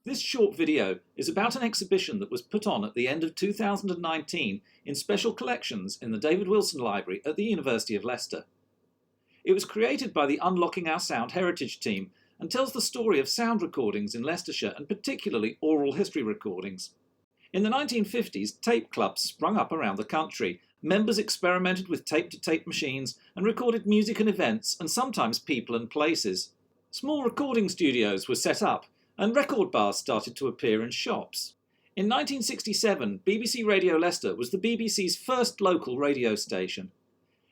This short video is about an exhibition that was put on at the end of 2019 in special collections in the David Wilson Library at the University of Leicester. It was created by the Unlocking Our Sound Heritage team and tells the story of sound recordings in Leicestershire and particularly oral history recordings. In the 1950s, tape clubs sprung up around the country. Members experimented with tape-to-tape machines and recorded music and events and sometimes people and places. Small recording studios were set up and record bars started to appear in shops. In 1967, BBC Radio Leicester was the BBC's first local radio station.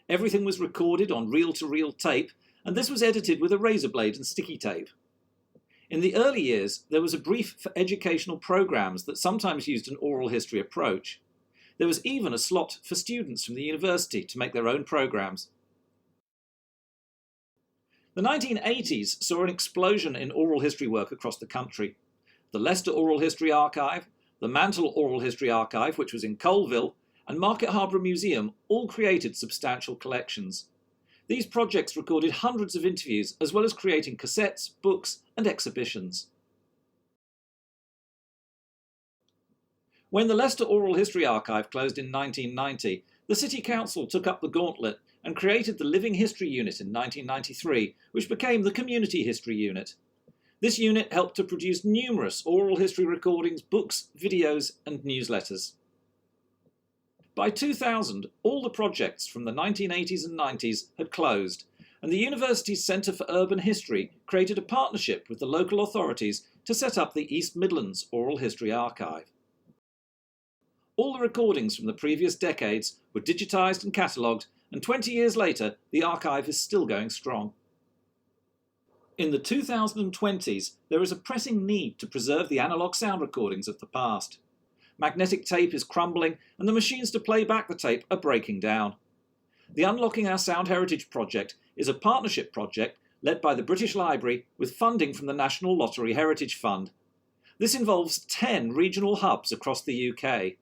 Everything was recorded on reel-to-reel tape, and this was edited with a razor blade and sticky tape. In the early years, there was a brief for educational programmes that sometimes used an oral history approach. There was even a slot for students from the university to make their own programmes. The 1980s saw an explosion in oral history work across the country. The Leicester Oral History Archive, the Mantle Oral History Archive, which was in Colville, and Market Harborough Museum all created substantial collections. These projects recorded hundreds of interviews as well as creating cassettes, books and exhibitions. When the Leicester Oral History Archive closed in 1990, the City Council took up the gauntlet and created the Living History Unit in 1993, which became the Community History Unit. This unit helped to produce numerous oral history recordings, books, videos and newsletters. By 2000, all the projects from the 1980s and 90s had closed, and the university's Centre for Urban History created a partnership with the local authorities to set up the East Midlands Oral History Archive. All the recordings from the previous decades were digitised and catalogued, and 20 years later, the archive is still going strong. In the 2020s, there is a pressing need to preserve the analogue sound recordings of the past. Magnetic tape is crumbling, and the machines to play back the tape are breaking down. The Unlocking Our Sound Heritage project is a partnership project led by the British Library with funding from the National Lottery Heritage Fund. This involves 10 regional hubs across the UK.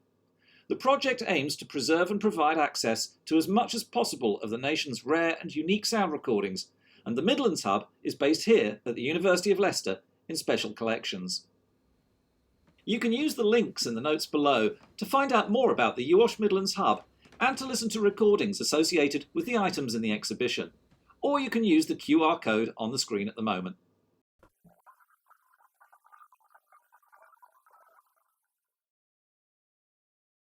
The project aims to preserve and provide access to as much as possible of the nation's rare and unique sound recordings, and the Midlands Hub is based here at the University of Leicester in special collections. You can use the links in the notes below to find out more about the UOSH Midlands Hub and to listen to recordings associated with the items in the exhibition, or you can use the QR code on the screen at the moment.